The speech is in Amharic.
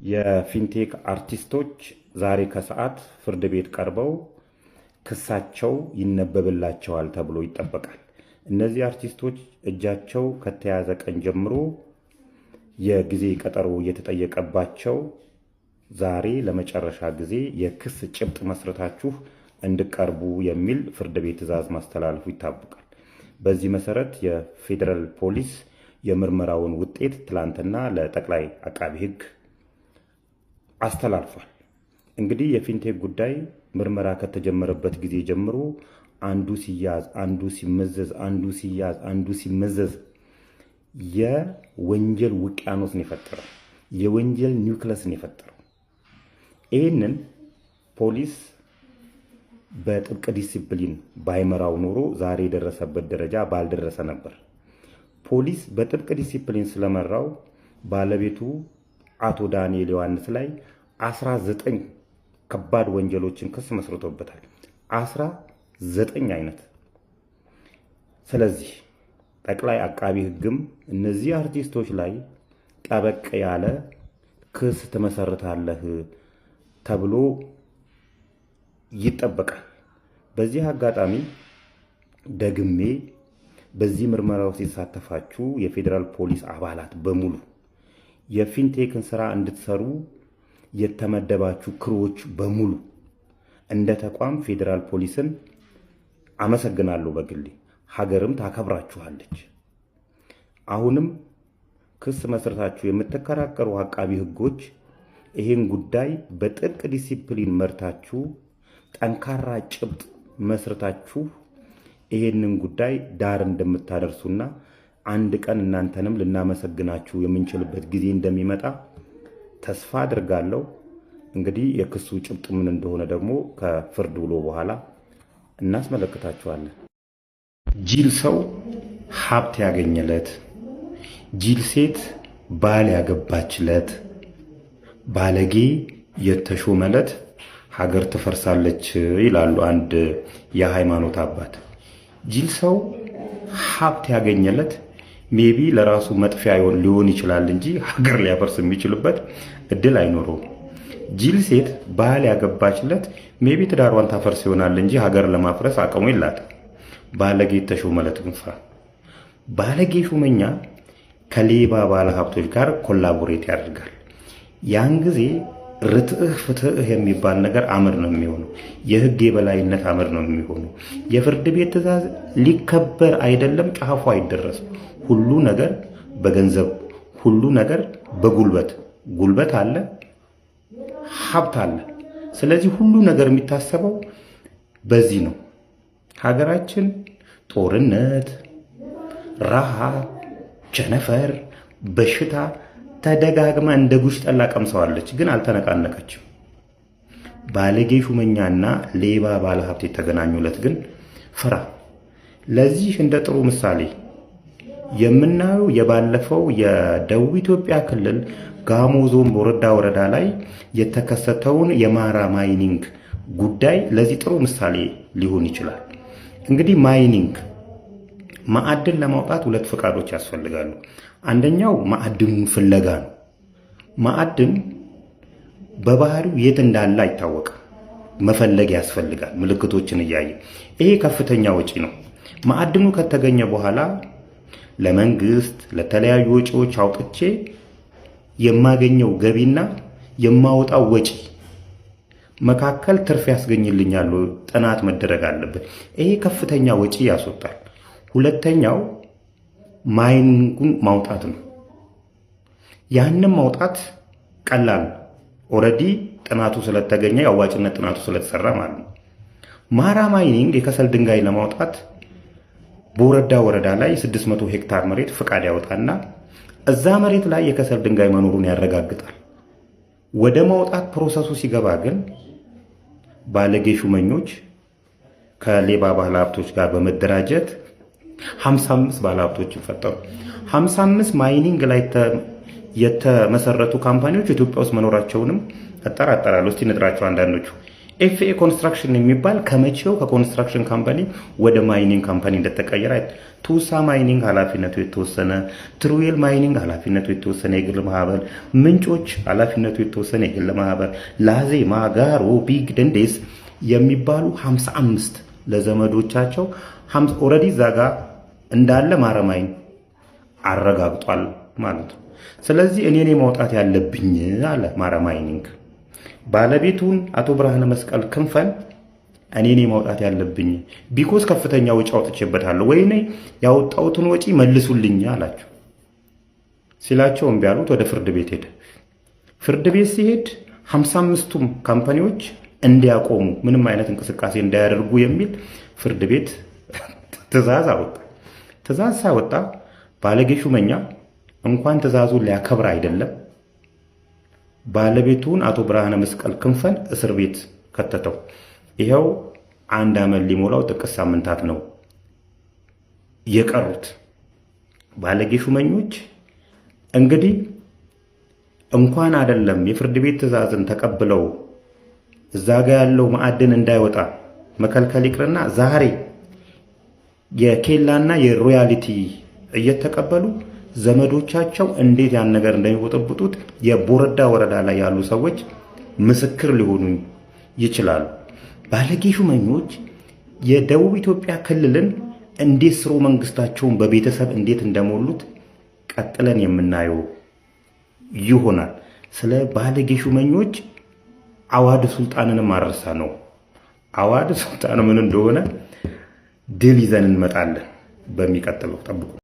የፊንቴክ አርቲስቶች ዛሬ ከሰዓት ፍርድ ቤት ቀርበው ክሳቸው ይነበብላቸዋል ተብሎ ይጠበቃል። እነዚህ አርቲስቶች እጃቸው ከተያዘ ቀን ጀምሮ የጊዜ ቀጠሮ እየተጠየቀባቸው ዛሬ ለመጨረሻ ጊዜ የክስ ጭብጥ መስረታችሁ እንድቀርቡ የሚል ፍርድ ቤት ትዕዛዝ ማስተላለፉ ይታወቃል። በዚህ መሰረት የፌዴራል ፖሊስ የምርመራውን ውጤት ትላንትና ለጠቅላይ አቃቢ ሕግ አስተላልፏል። እንግዲህ የፊንቴክ ጉዳይ ምርመራ ከተጀመረበት ጊዜ ጀምሮ አንዱ ሲያዝ፣ አንዱ ሲመዘዝ፣ አንዱ ሲያዝ፣ አንዱ ሲመዘዝ የወንጀል ውቅያኖስ ነው የፈጠረው። የወንጀል ኒውክለስ ነው የፈጠረው። ይህንን ፖሊስ በጥብቅ ዲሲፕሊን ባይመራው ኖሮ ዛሬ የደረሰበት ደረጃ ባልደረሰ ነበር። ፖሊስ በጥብቅ ዲሲፕሊን ስለመራው ባለቤቱ አቶ ዳንኤል ዮሐንስ ላይ 19 ከባድ ወንጀሎችን ክስ መስርቶበታል። 19 አይነት። ስለዚህ ጠቅላይ አቃቢ ሕግም እነዚህ አርቲስቶች ላይ ጠበቅ ያለ ክስ ትመሰርታለህ ተብሎ ይጠበቃል። በዚህ አጋጣሚ ደግሜ በዚህ ምርመራ ውስጥ የተሳተፋችሁ የፌዴራል ፖሊስ አባላት በሙሉ የፊንቴክን ስራ እንድትሰሩ የተመደባችሁ ክሮች በሙሉ እንደ ተቋም ፌዴራል ፖሊስን አመሰግናለሁ። በግሌ ሀገርም ታከብራችኋለች። አሁንም ክስ መስርታችሁ የምትከራከሩ አቃቢ ሕጎች ይህን ጉዳይ በጥብቅ ዲሲፕሊን መርታችሁ ጠንካራ ጭብጥ መስርታችሁ ይሄንን ጉዳይ ዳር እንደምታደርሱና አንድ ቀን እናንተንም ልናመሰግናችሁ የምንችልበት ጊዜ እንደሚመጣ ተስፋ አድርጋለሁ። እንግዲህ የክሱ ጭብጥ ምን እንደሆነ ደግሞ ከፍርድ ውሎ በኋላ እናስመለክታችኋለን። ጂል ሰው ሀብት ያገኘለት፣ ጂል ሴት ባል ያገባችለት፣ ባለጌ የተሾመለት ሀገር ትፈርሳለች ይላሉ አንድ የሃይማኖት አባት። ጂል ሰው ሀብት ያገኘለት ሜቢ ለራሱ መጥፊያ ሊሆን ይችላል እንጂ ሀገር ሊያፈርስ የሚችልበት እድል አይኖረውም። ጂል ሴት ባል ያገባችለት ሜቢ ትዳሯን ታፈርስ ይሆናል እንጂ ሀገር ለማፍረስ አቅሙ የላትም። ባለጌ የተሾመለት ግን ባለጌ ሹመኛ ከሌባ ባለ ሀብቶች ጋር ኮላቦሬት ያደርጋል። ያን ጊዜ ርትዕህ ፍትህ የሚባል ነገር አመድ ነው የሚሆነው። የህግ የበላይነት አመድ ነው የሚሆነው። የፍርድ ቤት ትዕዛዝ ሊከበር አይደለም ጫፉ አይደረስም። ሁሉ ነገር በገንዘብ፣ ሁሉ ነገር በጉልበት፣ ጉልበት አለ፣ ሀብት አለ። ስለዚህ ሁሉ ነገር የሚታሰበው በዚህ ነው። ሀገራችን ጦርነት፣ ረሃብ፣ ቸነፈር፣ በሽታ ተደጋግማ እንደ ጉሽ ጠላ ቀምሰዋለች፣ ግን አልተነቃነቀችም። ባለጌ ሹመኛና ሌባ ባለሀብት የተገናኙለት ግን ፍራ። ለዚህ እንደ ጥሩ ምሳሌ የምናየው የባለፈው የደቡብ ኢትዮጵያ ክልል ጋሞ ዞን ቦረዳ ወረዳ ላይ የተከሰተውን የማራ ማይኒንግ ጉዳይ ለዚህ ጥሩ ምሳሌ ሊሆን ይችላል። እንግዲህ ማይኒንግ ማዕድን ለማውጣት 2 ፈቃዶች ያስፈልጋሉ። አንደኛው ማዕድኑን ፍለጋ ነው። ማዕድን በባህሪው የት እንዳለ አይታወቅም። መፈለግ ያስፈልጋል፣ ምልክቶችን እያየ። ይሄ ከፍተኛ ወጪ ነው። ማዕድኑ ከተገኘ በኋላ ለመንግስት ለተለያዩ ወጪዎች አውጥቼ የማገኘው ገቢና የማወጣው ወጪ መካከል ትርፍ ያስገኝልኛል ጥናት መደረግ አለበት። ይሄ ከፍተኛ ወጪ ያስወጣል። ሁለተኛው ማይኒንጉን ማውጣት ነው። ያንን ማውጣት ቀላል ነው። ኦልሬዲ ጥናቱ ስለተገኘ የአዋጭነት ጥናቱ ስለተሰራ ማለት ነው። ማራ ማይኒንግ የከሰል ድንጋይ ለማውጣት በወረዳ ወረዳ ላይ 600 ሄክታር መሬት ፍቃድ ያወጣና እዛ መሬት ላይ የከሰል ድንጋይ መኖሩን ያረጋግጣል። ወደ ማውጣት ፕሮሰሱ ሲገባ ግን ባለጌ ሹመኞች ከሌባ ባለሀብቶች ጋር በመደራጀት 55 ባለሀብቶችን ፈጠሩ። 55 ማይኒንግ ላይ የተመሰረቱ ካምፓኒዎች ኢትዮጵያ ውስጥ መኖራቸውንም እጠራጠራለሁ። እስቲ ንጥራቸው አንዳንዶቹ ኤፍኤ ኮንስትራክሽን የሚባል ከመቼው ከኮንስትራክሽን ካምፓኒ ወደ ማይኒንግ ካምፓኒ እንደተቀየረ ቱሳ ማይኒንግ ኃላፊነቱ የተወሰነ፣ ትሩዌል ማይኒንግ ኃላፊነቱ የተወሰነ የግል ማህበር፣ ምንጮች ኃላፊነቱ የተወሰነ የግል ማህበር፣ ላዜ ማጋሮ ቢግ ደንዴስ የሚባሉ 55 ለዘመዶቻቸው ኦልሬዲ እዛ ጋ እንዳለ ማረማይን አረጋግጧል ማለት ነው። ስለዚህ እኔ ማውጣት ያለብኝ አለ ማረማይኒንግ ባለቤቱን አቶ ብርሃነ መስቀል ክንፈን እኔ ማውጣት ያለብኝ ቢኮዝ ከፍተኛ ወጪ አውጥቼበታለሁ፣ ወይኔ ያወጣሁትን ወጪ መልሱልኝ አላቸው። ሲላቸው እምቢ አሉት። ወደ ፍርድ ቤት ሄደ። ፍርድ ቤት ሲሄድ 55ቱም ካምፓኒዎች እንዲያቆሙ ምንም አይነት እንቅስቃሴ እንዳያደርጉ የሚል ፍርድ ቤት ትእዛዝ አወጣ። ትእዛዝ ሳወጣ ባለጌ ሹመኛ እንኳን ትእዛዙን ሊያከብር አይደለም ባለቤቱን አቶ ብርሃነ መስቀል ክንፈን እስር ቤት ከተተው። ይኸው 1 ዓመት ሊሞላው ጥቂት ሳምንታት ነው የቀሩት። ባለጌ ሹመኞች እንግዲህ እንኳን አይደለም የፍርድ ቤት ትእዛዝን ተቀብለው እዛ ጋ ያለው ማዕድን እንዳይወጣ መከልከል ይቅርና ዛሬ የኬላና የሮያሊቲ እየተቀበሉ ዘመዶቻቸው እንዴት ያን ነገር እንደሚወጠብጡት የቦረዳ ወረዳ ላይ ያሉ ሰዎች ምስክር ሊሆኑ ይችላሉ። ባለጌ ሹመኞች የደቡብ ኢትዮጵያ ክልልን እንዴት ስሮ መንግስታቸውን በቤተሰብ እንዴት እንደሞሉት ቀጥለን የምናየው ይሆናል። ስለ ባለጌ ሹመኞች አዋድ ሱልጣንንም አረሳ ነው። አዋድ ሱልጣን ምን እንደሆነ ድል ይዘን እንመጣለን። በሚቀጥለው ጠብቁ።